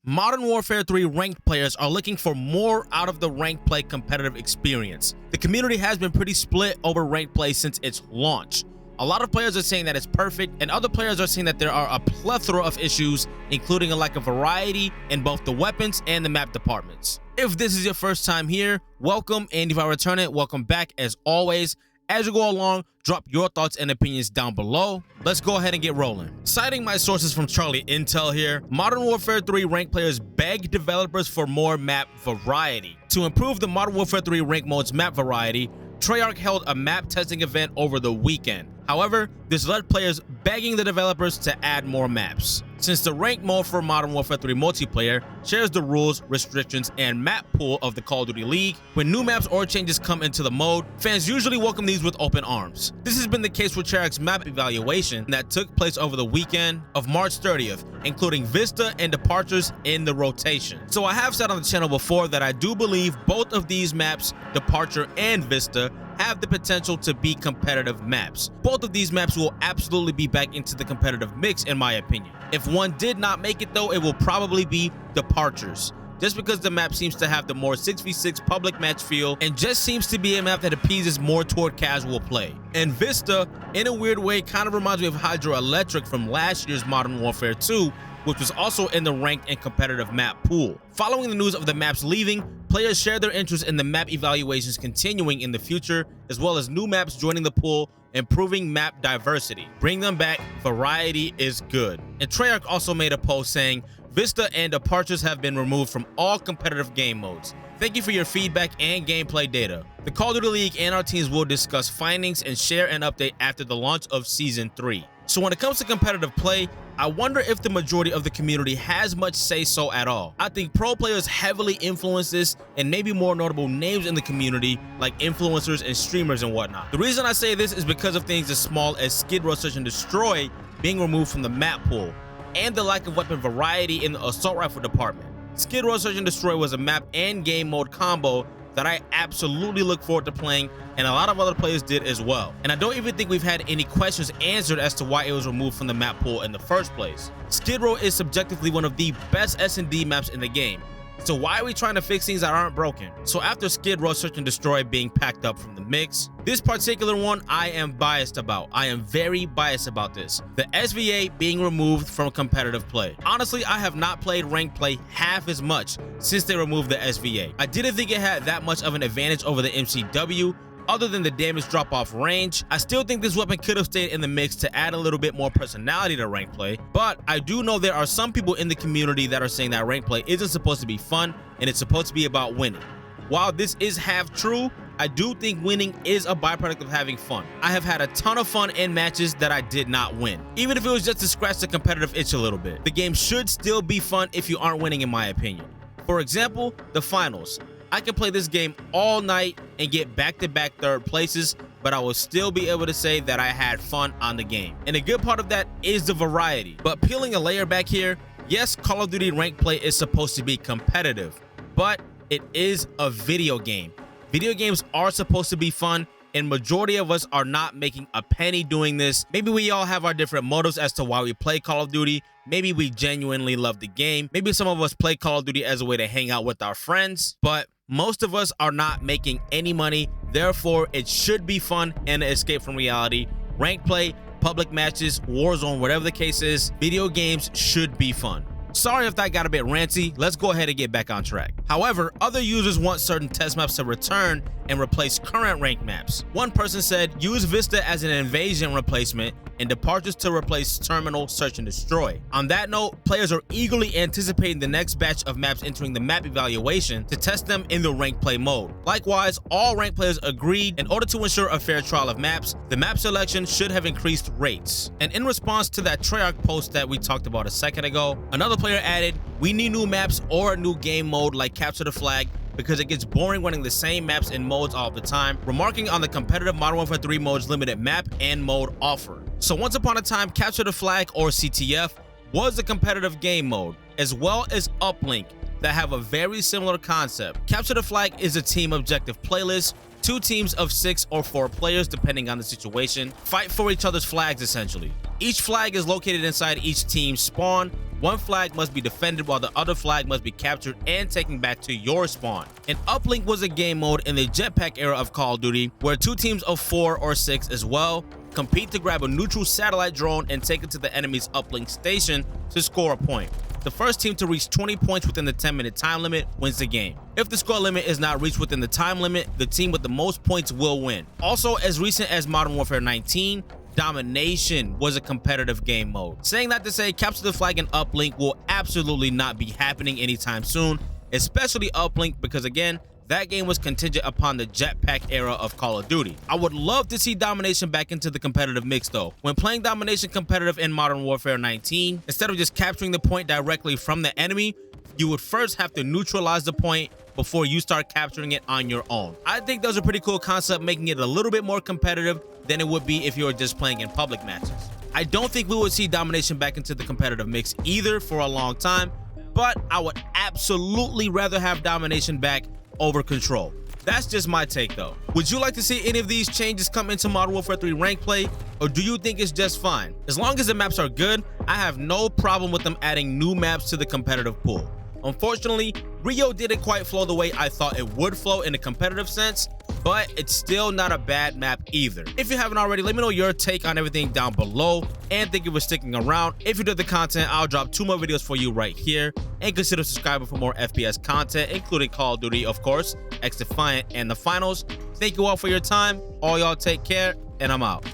Modern Warfare 3 ranked players are looking for more out of the ranked play competitive experience. The community has been pretty split over ranked play since its launch. A lot of players are saying that it's perfect, and other players are saying that there are a plethora of issues, including a lack of variety in both the weapons and the map departments. If this is your first time here, welcome, and if I return it, welcome back as always. As you go along, drop your thoughts and opinions down below. Let's go ahead and get rolling. Citing my sources from Charlie Intel here, Modern Warfare 3 ranked players beg developers for more map variety. To improve the Modern Warfare 3 ranked mode's map variety, Treyarch held a map testing event over the weekend. However, this led players begging the developers to add more maps. Since the ranked mode for Modern Warfare 3 multiplayer shares the rules, restrictions, and map pool of the Call of Duty League, when new maps or changes come into the mode, fans usually welcome these with open arms. This has been the case with Treyarch's map evaluation that took place over the weekend of March 30th, including Vista and Departures in the rotation. So I have said on the channel before that I do believe both of these maps, Departure and Vista, have the potential to be competitive maps. Both of these maps will absolutely be back into the competitive mix in my opinion. If one did not make it though, it will probably be Departures, just because the map seems to have the more 6v6 public match feel and just seems to be a map that appeases more toward casual play. And Vista, in a weird way, kind of reminds me of Hydroelectric from last year's Modern Warfare 2, which was also in the ranked and competitive map pool. Following the news of the maps leaving, players shared their interest in the map evaluations continuing in the future, as well as new maps joining the pool, improving map diversity. Bring them back, variety is good. And Treyarch also made a post saying, Vista and Departures have been removed from all competitive game modes. Thank you for your feedback and gameplay data. The Call of Duty League and our teams will discuss findings and share an update after the launch of Season 3. So when it comes to competitive play, I wonder if the majority of the community has much say-so at all. I think pro players heavily influence this, and maybe more notable names in the community like influencers and streamers and whatnot. The reason I say this is because of things as small as Skid Row Search and Destroy being removed from the map pool, and the lack of weapon variety in the assault rifle department. Skid Row Search and Destroy was a map and game mode combo that I absolutely look forward to playing, and a lot of other players did as well. And I don't even think we've had any questions answered as to why it was removed from the map pool in the first place. Skid Row is subjectively one of the best S&D maps in the game, so why are we trying to fix things that aren't broken? So after Skid Row Search and Destroy being packed up from the mix, this particular one I am biased about. I am very biased about this. The SVA being removed from competitive play. Honestly, I have not played ranked play half as much since they removed the SVA. I didn't think it had that much of an advantage over the MCW, other than the damage drop-off range. I still think this weapon could have stayed in the mix to add a little bit more personality to ranked play, but I do know there are some people in the community that are saying that ranked play isn't supposed to be fun and it's supposed to be about winning. While this is half true, I do think winning is a byproduct of having fun. I have had a ton of fun in matches that I did not win, even if it was just to scratch the competitive itch a little bit. The game should still be fun if you aren't winning, in my opinion. For example, the finals. I can play this game all night and get back-to-back third places, but I will still be able to say that I had fun on the game. And a good part of that is the variety. But peeling a layer back here, yes, Call of Duty ranked play is supposed to be competitive, but it is a video game. Video games are supposed to be fun, and majority of us are not making a penny doing this. Maybe we all have our different motives as to why we play Call of Duty. Maybe we genuinely love the game. Maybe some of us play Call of Duty as a way to hang out with our friends, but most of us are not making any money. Therefore, it should be fun and an escape from reality. Ranked play, public matches, Warzone, whatever the case is, video games should be fun. Sorry if that got a bit ranty, let's go ahead and get back on track. However, other users want certain test maps to return and replace current ranked maps. One person said, use Vista as an invasion replacement and Departures to replace Terminal Search and Destroy. On that note, players are eagerly anticipating the next batch of maps entering the map evaluation to test them in the ranked play mode. Likewise, all ranked players agreed in order to ensure a fair trial of maps, the map selection should have increased rates. And in response to that Treyarch post that we talked about a second ago, another player added, we need new maps or a new game mode like Capture the Flag, because it gets boring running the same maps and modes all the time, remarking on the competitive Modern Warfare 3 mode's limited map and mode offer. So once upon a time, Capture the Flag, or CTF, was a competitive game mode, as well as Uplink, that have a very similar concept. Capture the Flag is a team objective playlist. 2 teams of 6 or 4 players, depending on the situation, fight for each other's flags essentially. Each flag is located inside each team's spawn. One flag must be defended while the other flag must be captured and taken back to your spawn. An uplink was a game mode in the jetpack era of Call of Duty where 2 teams of 4 or 6 as well compete to grab a neutral satellite drone and take it to the enemy's uplink station to score a point. The first team to reach 20 points within the 10-minute time limit wins the game. If the score limit is not reached within the time limit, the team with the most points will win. Also, as recent as Modern Warfare 19, Domination was a competitive game mode. Saying that to say, Capture the Flag and Uplink will absolutely not be happening anytime soon, especially Uplink because again, that game was contingent upon the jetpack era of Call of Duty. I would love to see Domination back into the competitive mix though. When playing Domination competitive in Modern Warfare 19, instead of just capturing the point directly from the enemy, you would first have to neutralize the point before you start capturing it on your own. I think that was a pretty cool concept, making it a little bit more competitive than it would be if you were just playing in public matches. I don't think we would see Domination back into the competitive mix either for a long time, but I would absolutely rather have Domination back over Control. That's just my take though. Would you like to see any of these changes come into Modern Warfare 3 rank play, or do you think it's just fine? As long as the maps are good, I have no problem with them adding new maps to the competitive pool. Unfortunately, Rio didn't quite flow the way I thought it would flow in a competitive sense, but it's still not a bad map either. If you haven't already, let me know your take on everything down below, and thank you for sticking around. If you did the content, I'll drop 2 more videos for you right here, and consider subscribing for more FPS content, including Call of Duty, of course, X Defiant, and the finals. Thank you all for your time. All y'all take care, and I'm out.